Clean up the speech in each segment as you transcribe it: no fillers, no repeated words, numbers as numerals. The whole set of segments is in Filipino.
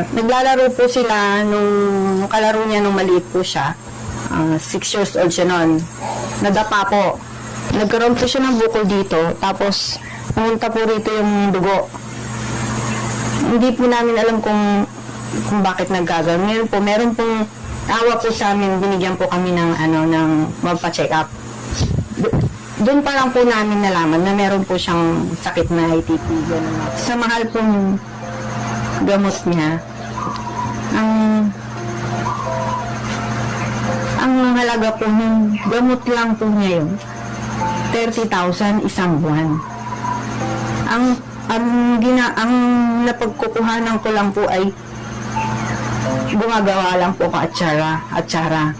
Naglalaro po sila nung kalaro niya nung maliit po siya. 6 years old siya noon. Nadapa po. Nagkaroon po siya ng bukol dito. Tapos, pumunta po rito yung dugo. Hindi po namin alam kung bakit nagkaganon. Ngayon po, meron pong awa po sa amin. Binigyan po kami ng magpa-check up. Doon pa lang po namin nalaman na meron po siyang sakit na ITP. Sa mahal pong gamot niya, ang halaga po ng gamot lang po niya yun, 30,000 isang buwan. Ang napagkukuhanan ko lang po ay gumagawa lang po ka atsara.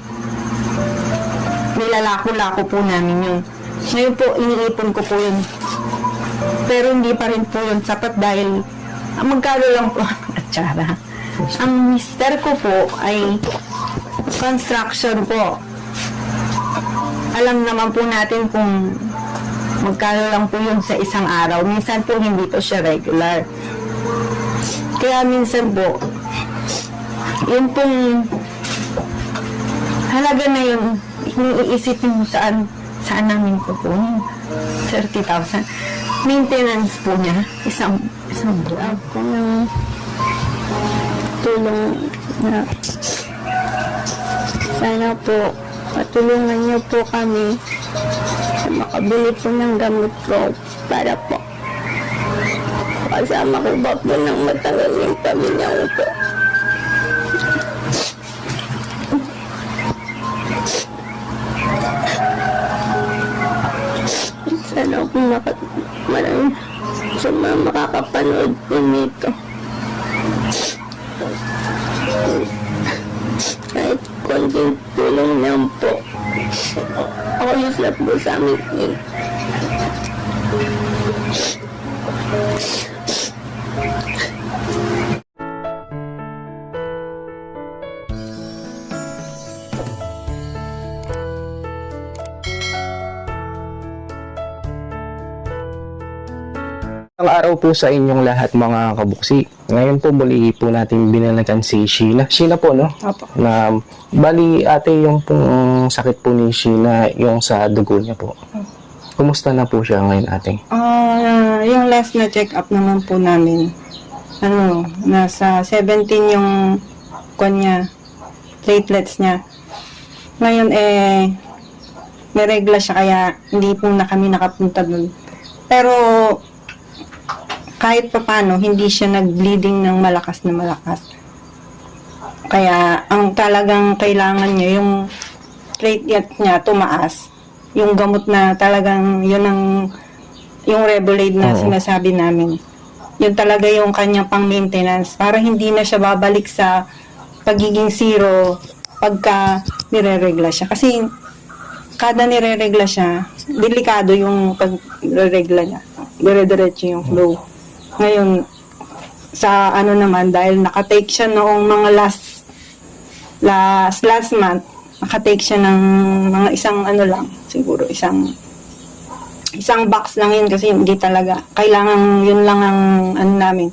Nilalako-lako po namin yun. Ngayon po, iniipon ko po yun. Pero hindi pa rin po yun sapat dahil magkano lang po ang atsara. Ang mister ko po ay construction po. Alam naman po natin kung magkano lang po yun sa isang araw. Minsan po hindi po siya regular. Kaya minsan po, yun pong halaga na yun, iniisipin mo saan namin kukunin. 30,000. Maintenance po niya, isang buwan. Ng tulong na sana po patulungan niyo po kami na makabili po ng gamot ko para po kasama ko ba po ng matagal yung pamilya ko po. Sana po maraming sa mga makakapanood po nito. Kahit konting tulong lang po. Ako yung slap po sa amin yun. Ang araw po sa inyong lahat mga kabuksi. Ngayon po muli po natin binalikan si Sheila. Sheila po, no? Opo. Na bali ate yung pong sakit po ni Sheila yung sa dugo niya po. Kumusta na po siya ngayon ate? Yung last na check-up naman po namin, nasa 17 yung platelets niya. Ngayon niregla siya kaya hindi po na kami nakapunta dun. Pero kahit papano, hindi siya nag-bleeding ng malakas na malakas. Kaya, ang talagang kailangan niya, yung platelet niya tumaas. Yung gamot na talagang, yung Revolade na sinasabi namin. Yun talaga yung kanyang pang-maintenance para hindi na siya babalik sa pagiging zero pagka nire-regla siya. Kasi, kada nire-regla siya, delikado yung pag-regla niya. Dire-diretso yung flow. Ngayon, sa naman, dahil nakatake siya noong mga last month, nakatake siya ng mga isang siguro isang box lang yun kasi hindi talaga, kailangan yun lang ang namin,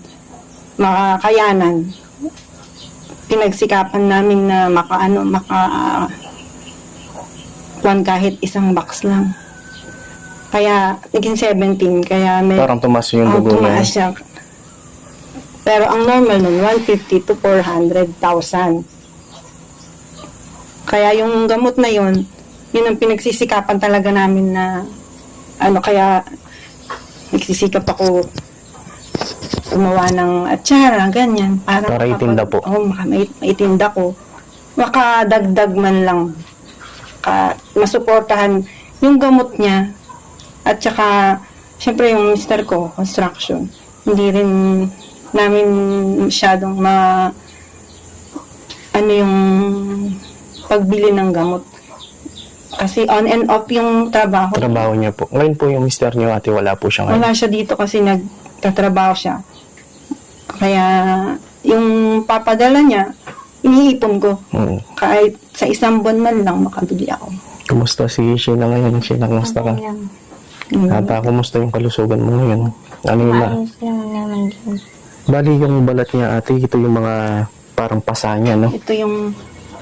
makakayanan. Pinagsikapan namin na kahit isang box lang. Kaya, naging 17. Kaya Parang tumaas yung dugo niya. Tumaas siya. Pero ang normal nun, 150 to 400,000. Kaya yung gamot na yun ang pinagsisikapan talaga namin na, kaya nagsisikap ako gumawa ng atsara, ganyan. Para itinda po. Maitinda ko. Makadagdag man lang. Masuportahan yung gamot niya. At saka, syempre yung mister ko, construction, hindi rin namin masyadong yung pagbili ng gamot. Kasi on and off yung trabaho. Trabaho niya po. Ngayon po yung mister niyo ate, wala po siya ngayon. Wala siya dito kasi nagtatrabaho siya. Kaya, yung papadala niya, iniipon ko. Kahit sa isang buwan man lang makabili ako. Kumusta si Sheila ngayon? Sheila, kumusta ka? Ata, kumusta yung kalusugan mo ngayon? Ano yung Ayos lang naman din. Bali yung balat niya ate, ito yung mga parang pasa niya, no? Ito yung,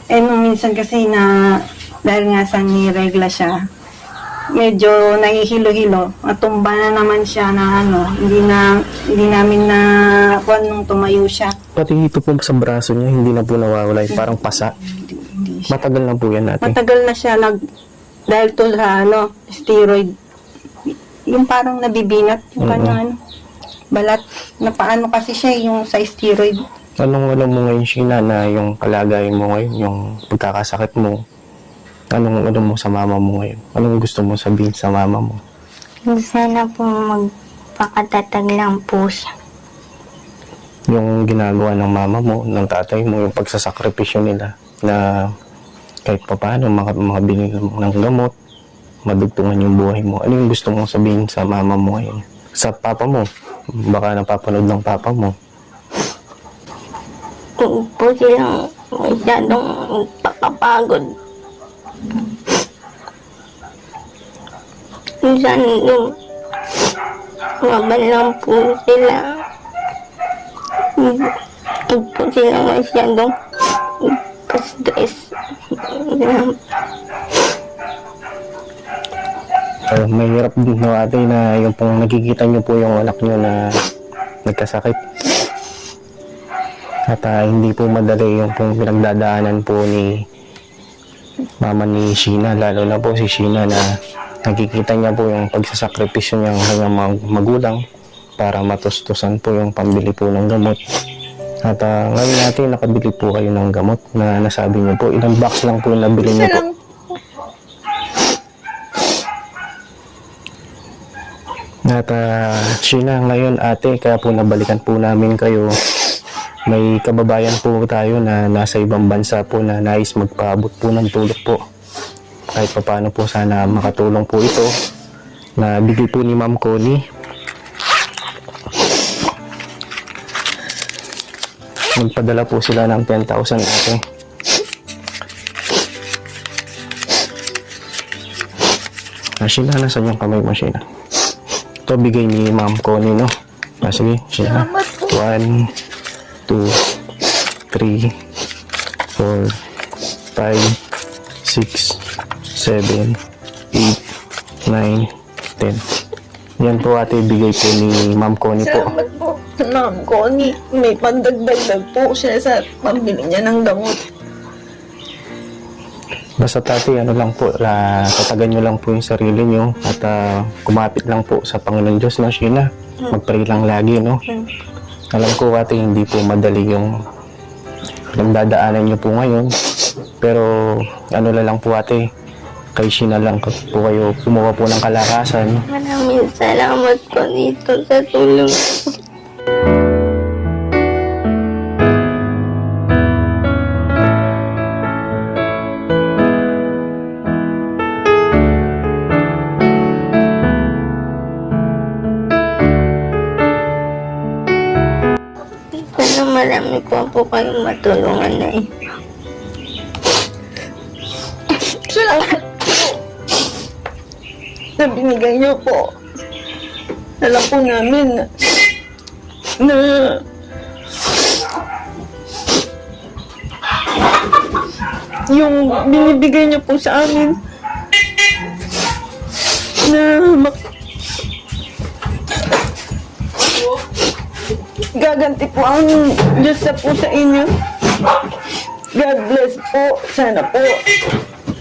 nung minsan kasi na, dahil nga sa niregla siya, medyo nahihilo-hilo. Matumba na naman siya na hindi namin na kuwan nung tumayo siya. Pati ito po sa braso niya, hindi na po nawawala, yung parang pasa. Hindi siya. Matagal na po yan ate. Matagal na siya dahil to sa steroid. Yung parang nabibinat, yung kanyang balat. Na paano kasi siya yung sa steroid. Anong alam mo ngayon, Sheena, na yung kalagayan mo ngayon, yung pagkakasakit mo, anong alam mo sa mama mo ngayon? Anong gusto mo sabihin sa mama mo? Sana po magpakatatag lang po siya. Yung ginagawa ng mama mo, ng tatay mo, yung pagsasakripisyo nila, na kahit pa paano makabili ng gamot, madugtungan yung buhay mo. Ano yung gusto mong sabihin sa mama mo ngayon? Sa papa mo, baka napapanood ng papa mo. Kung po silang masyadong magpakapagod. Minsan yung maban lang po sila. Huwag po sila masyadong stress. Mahirap din no ate na yung pong nakikita nyo po yung anak nyo na nagkasakit. At hindi po madali yung pong pinagdadaanan po ni mama ni Sheena, lalo na po si Sheena na nakikita niya po yung pagsasakripisyo niya ng kanyang magulang para matustusan po yung pambili po ng gamot. At ngayon natin nakabili po kayo ng gamot na nasabi niyo po, ilang box lang po yung nabili niyo po. At Sheena, ngayon ate, kaya po nabalikan po namin kayo. May kababayan po tayo na nasa ibang bansa po na nais magpaabot po ng tulong po. Kahit pa paano po sana makatulong po ito na bigay po ni Ma'am Connie. Nagpadala po sila ng 10,000 ate. Sheena, nasan yung kamay mo, Sheena? Ito bigay ni Ma'am Connie, no? Sige, Sheena. 1, 2, 3, 4, 5, 6, 7, 8, 9, 10. Yan po ate, bigay po ni Ma'am Connie po. Salamat po. Ma'am Connie, may pandagdag po siya sa pambili niya ng gamot. Basta tati, ano lang po, tatagan nyo lang po yung sarili nyo at kumapit lang po sa Panginoon Diyos, no, Sheena? Mag-pray lang lagi, no? Alam ko ate, hindi po madali yung nagdadaanan nyo po ngayon. Pero ano lang po ate, kay Sheena lang po kayo kumuha po ng kalakasan. Maraming salamat po dito sa tulong. Sana marami po kayong matulungan na eh. Salamat po na binigay niyo po. Alam po namin na yung binibigay niyo po sa amin na gaganti po ang Diyos sa po sa inyo. God bless po. Sana po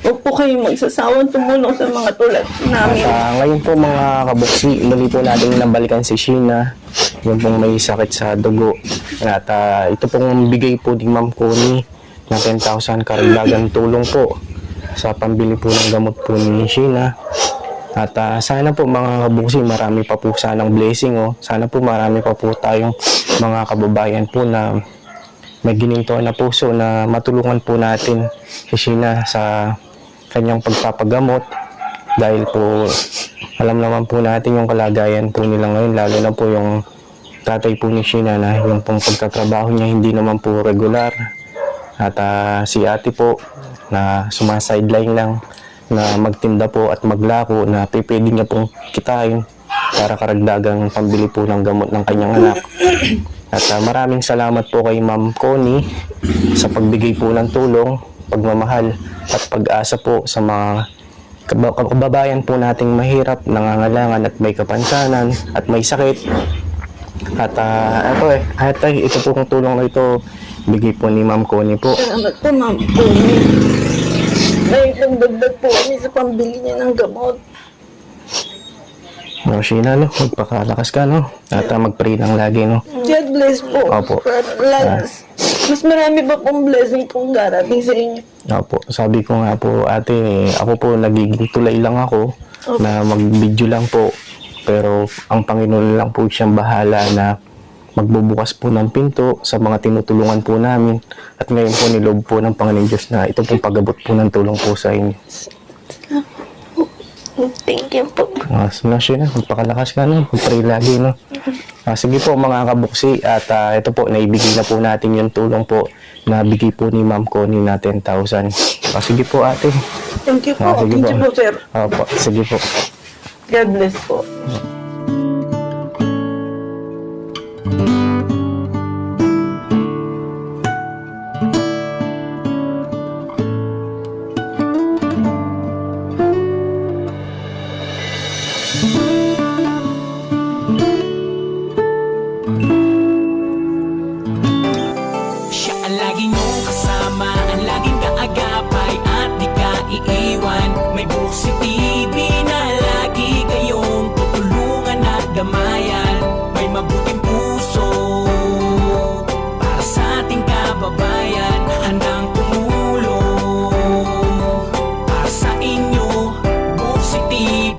huwag po kayong magsasawang tumulong sa mga tulad namin. Ngayon po mga kabuksi, muli po natin nabalikan si Sheena, yung pong may sakit sa dugo. At ito pong bigay po ni Ma'am Connie na 10,000 karagdagang tulong po sa pambili po ng gamot po ni Sheena. At sana po mga kabuksi, marami pa po sanang blessing. Sana po marami pa po tayong mga kababayan po na may ginintuan na puso na matulungan po natin si Sheena sa kanyang pagpapagamot. Dahil po alam naman po natin yung kalagayan po nila ngayon, lalo na po yung tatay po ni Sheena na yung pong pagtatrabaho niya hindi naman po regular. At si ate po na sumasideline lang na magtinda po at maglako na pwede niya pong kitain para karagdagang pambili po ng gamot ng kanyang anak. At maraming salamat po kay Ma'am Connie sa pagbigay po ng tulong, pagmamahal at pag-asa po sa mga kababayan po nating mahirap, nangangailangan at may kapansanan at may sakit. At ito po kong tulong na ito, bigay po ni Ma'am Connie po. Salamat po, Ma'am Connie. Dahil nagdagdag po kami sa pambili niya ng gamot. No, Sheena, no? Magpakalakas ka, no? At mag-pray lang lagi, no? God bless po. Opo. Mas marami pa pong blessing pong darating sa inyo. Opo, sabi ko nga po, ate, ako po nagiging tulay lang ako na mag-video lang po. Pero ang Panginoon lang po siyang bahala na magbubukas po ng pinto sa mga tinutulungan po namin. At ngayon po niloob po ng Panginoon Diyos na ito pong pag-abot po ng tulong po sa inyo. Thank you po. Sheena, magpakalakas ka, no? Mag-pray lagi, no? Sige po mga kabuksi, at ito po, naibigay na po natin yung tulong po na bigay po ni Ma'am Connie na 10,000. Sige po ate. Thank you po. Sige Thank you po, sir. Opo, sige po. God bless po.